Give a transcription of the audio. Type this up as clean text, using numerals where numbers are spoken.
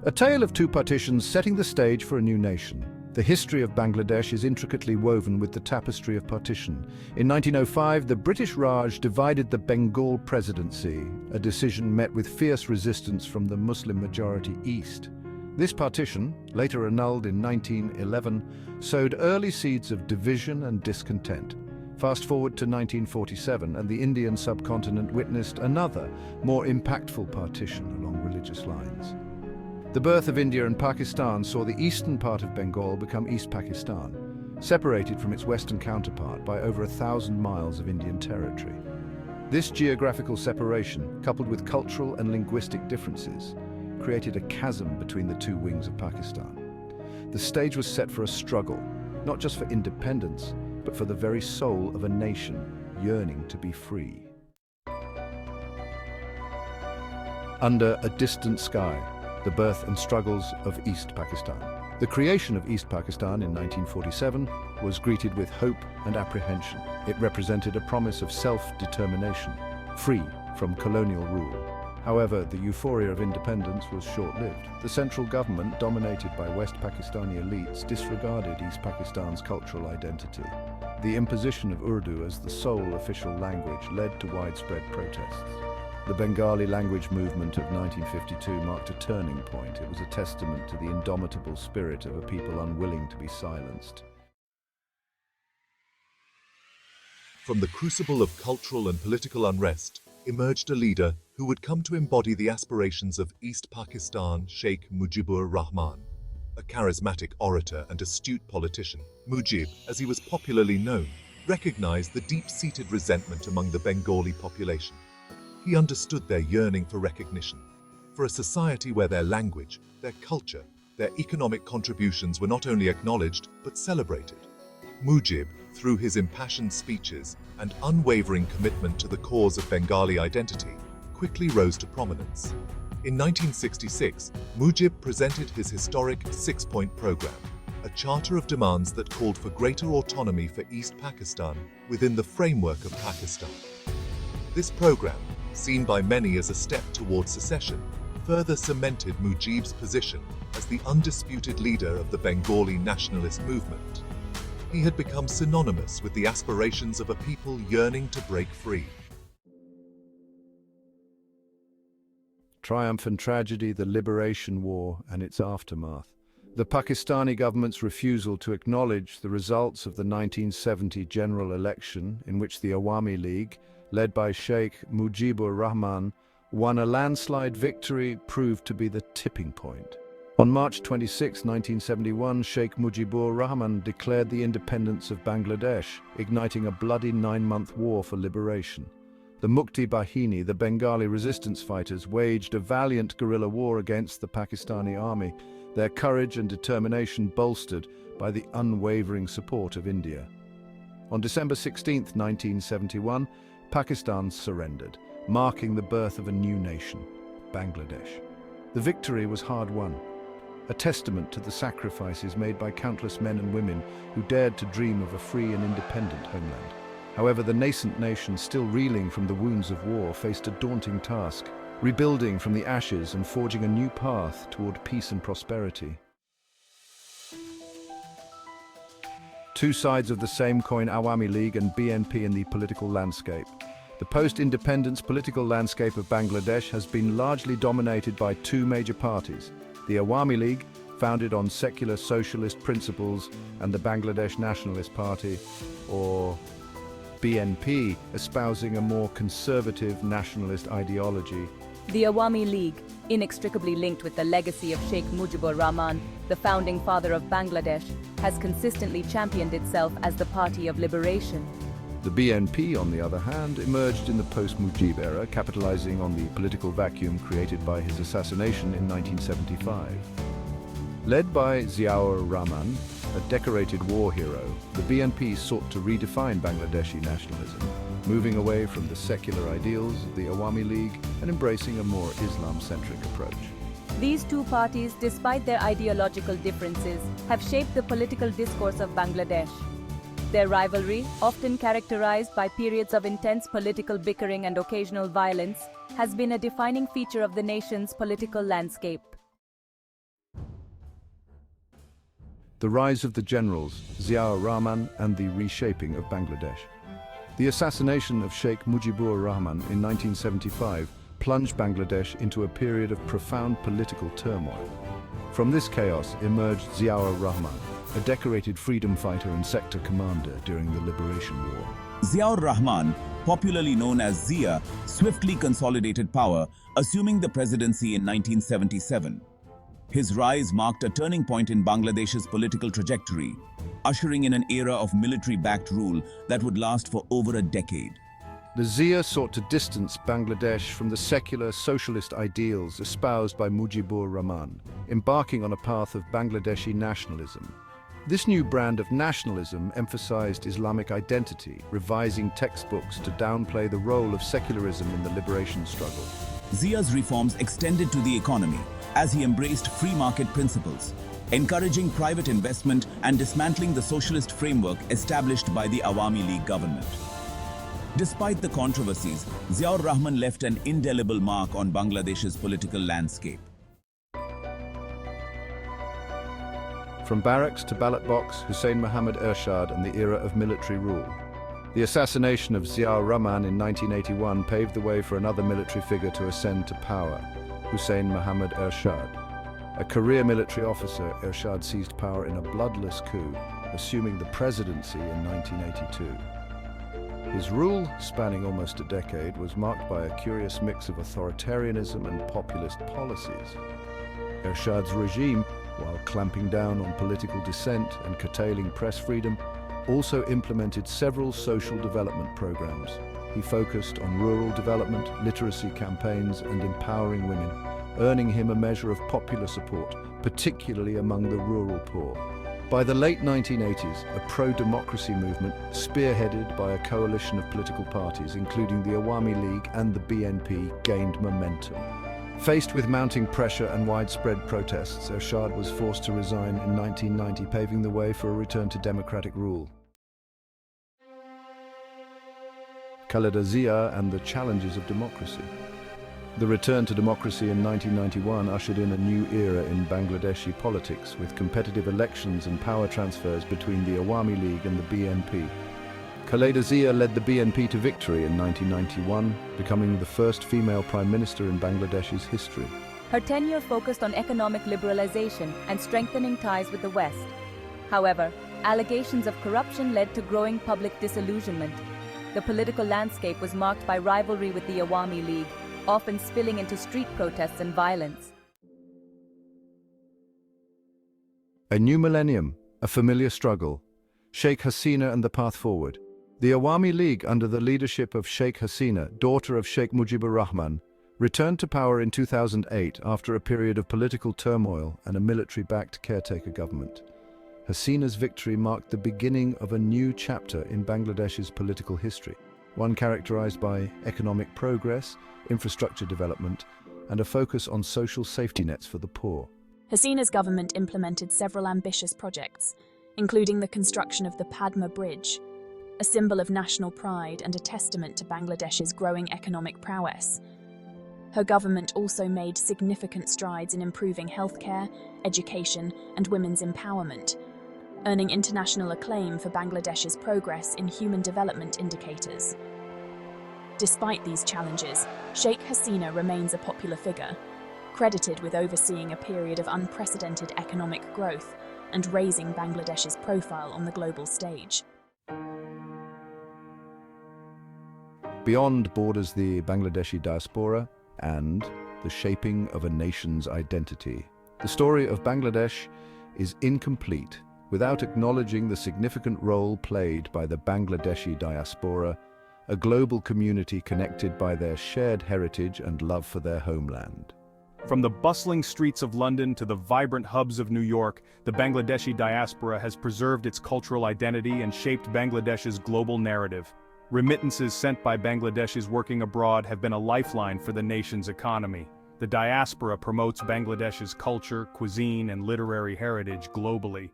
A tale of two partitions setting the stage for a new nation. The history of Bangladesh is intricately woven with the tapestry of partition. In 1905, the British Raj divided the Bengal presidency, a decision met with fierce resistance from the Muslim-majority East. This partition, later annulled in 1911, sowed early seeds of division and discontent. Fast forward to 1947, and the Indian subcontinent witnessed another, more impactful partition along religious lines. The birth of India and Pakistan saw the eastern part of Bengal become East Pakistan, separated from its western counterpart by over 1,000 miles of Indian territory. This geographical separation, coupled with cultural and linguistic differences, created a chasm between the two wings of Pakistan. The stage was set for a struggle, not just for independence, but for the very soul of a nation yearning to be free. Under a distant sky, the birth and struggles of East Pakistan. The creation of East Pakistan in 1947 was greeted with hope and apprehension. It represented a promise of self-determination, free from colonial rule. However, the euphoria of independence was short-lived. The central government, dominated by West Pakistani elites, disregarded East Pakistan's cultural identity. The imposition of Urdu as the sole official language led to widespread protests. The Bengali language movement of 1952 marked a turning point. It was a testament to the indomitable spirit of a people unwilling to be silenced. From the crucible of cultural and political unrest emerged a leader who would come to embody the aspirations of East Pakistan, Sheikh Mujibur Rahman. A charismatic orator and astute politician, Mujib, as he was popularly known, recognized the deep-seated resentment among the Bengali population. He understood their yearning for recognition, for a society where their language, their culture, their economic contributions were not only acknowledged but celebrated. Mujib, through his impassioned speeches and unwavering commitment to the cause of Bengali identity, quickly rose to prominence. In 1966, Mujib presented his historic six-point program, a charter of demands that called for greater autonomy for East Pakistan within the framework of Pakistan. This program, seen by many as a step towards secession, further cemented Mujib's position as the undisputed leader of the Bengali nationalist movement. He had become synonymous with the aspirations of a people yearning to break free. Triumph and tragedy, the Liberation War and its aftermath. The Pakistani government's refusal to acknowledge the results of the 1970 general election, in which the Awami League, led by Sheikh Mujibur Rahman, won a landslide victory, proved to be the tipping point. On March 26, 1971, Sheikh Mujibur Rahman declared the independence of Bangladesh, igniting a bloody 9-month war for liberation. The Mukti Bahini, the Bengali resistance fighters, waged a valiant guerrilla war against the Pakistani army, their courage and determination bolstered by the unwavering support of India. On December 16, 1971, Pakistan surrendered, marking the birth of a new nation, Bangladesh. The victory was hard-won, a testament to the sacrifices made by countless men and women who dared to dream of a free and independent homeland. However, the nascent nation, still reeling from the wounds of war, faced a daunting task, rebuilding from the ashes and forging a new path toward peace and prosperity. Two sides of the same coin, Awami League and BNP in the political landscape. The post-independence political landscape of Bangladesh has been largely dominated by two major parties: the Awami League, founded on secular socialist principles, and the Bangladesh Nationalist Party, or BNP, espousing a more conservative nationalist ideology. The Awami League, inextricably linked with the legacy of Sheikh Mujibur Rahman, the founding father of Bangladesh, has consistently championed itself as the party of liberation. The BNP, on the other hand, emerged in the post-Mujib era, capitalizing on the political vacuum created by his assassination in 1975. Led by Ziaur Rahman, a decorated war hero, the BNP sought to redefine Bangladeshi nationalism, moving away from the secular ideals of the Awami League and embracing a more Islam-centric approach. These two parties, despite their ideological differences, have shaped the political discourse of Bangladesh. Their rivalry, often characterized by periods of intense political bickering and occasional violence, has been a defining feature of the nation's political landscape. the rise of the generals, Ziaur Rahman, and the reshaping of Bangladesh. The assassination of Sheikh Mujibur Rahman in 1975 plunged Bangladesh into a period of profound political turmoil. From this chaos emerged Ziaur Rahman, a decorated freedom fighter and sector commander during the Liberation War. Ziaur Rahman, popularly known as Zia, swiftly consolidated power, assuming the presidency in 1977. His rise marked a turning point in Bangladesh's political trajectory, ushering in an era of military-backed rule that would last for over a decade. The Zia sought to distance Bangladesh from the secular socialist ideals espoused by Mujibur Rahman, embarking on a path of Bangladeshi nationalism. This new brand of nationalism emphasized Islamic identity, revising textbooks to downplay the role of secularism in the liberation struggle. Zia's reforms extended to the economy as he embraced free market principles, encouraging private investment and dismantling the socialist framework established by the Awami League government. Despite the controversies, Ziaur Rahman left an indelible mark on Bangladesh's political landscape. From barracks to ballot box, Hussein Muhammad Ershad and the era of military rule. The assassination of Ziaur Rahman in 1981 paved the way for another military figure to ascend to power, Hussein Muhammad Ershad. A career military officer, Ershad seized power in a bloodless coup, assuming the presidency in 1982. His rule, spanning almost a decade, was marked by a curious mix of authoritarianism and populist policies. Ershad's regime, while clamping down on political dissent and curtailing press freedom, also implemented several social development programs. He focused on rural development, literacy campaigns, and empowering women, earning him a measure of popular support, particularly among the rural poor. By the late 1980s, a pro-democracy movement, spearheaded by a coalition of political parties, including the Awami League and the BNP, gained momentum. Faced with mounting pressure and widespread protests, Ershad was forced to resign in 1990, paving the way for a return to democratic rule. Khaleda Zia and the challenges of democracy. The return to democracy in 1991 ushered in a new era in Bangladeshi politics, with competitive elections and power transfers between the Awami League and the BNP. Khaleda Zia led the BNP to victory in 1991, becoming the first female prime minister in Bangladesh's history. Her tenure focused on economic liberalization and strengthening ties with the West. However, allegations of corruption led to growing public disillusionment. The political landscape was marked by rivalry with the Awami League, often spilling into street protests and violence. A new millennium, a familiar struggle. Sheikh Hasina and the path forward. The Awami League, under the leadership of Sheikh Hasina, daughter of Sheikh Mujibur Rahman, returned to power in 2008 after a period of political turmoil and a military-backed caretaker government. Hasina's victory marked the beginning of a new chapter in Bangladesh's political history, one characterized by economic progress, infrastructure development, and a focus on social safety nets for the poor. Hasina's government implemented several ambitious projects, including the construction of the Padma Bridge, a symbol of national pride and a testament to Bangladesh's growing economic prowess. Her government also made significant strides in improving healthcare, education, and women's empowerment, earning international acclaim for Bangladesh's progress in human development indicators. Despite these challenges, Sheikh Hasina remains a popular figure, credited with overseeing a period of unprecedented economic growth and raising Bangladesh's profile on the global stage. Beyond borders the Bangladeshi Diaspora and the shaping of a nation's identity. The story of Bangladesh is incomplete without acknowledging the significant role played by the Bangladeshi Diaspora, a global community connected by their shared heritage and love for their homeland. From the bustling streets of London to the vibrant hubs of New York, the Bangladeshi diaspora has preserved its cultural identity and shaped Bangladesh's global narrative. Remittances sent by Bangladeshis working abroad have been a lifeline for the nation's economy. The diaspora promotes Bangladesh's culture, cuisine, and literary heritage globally.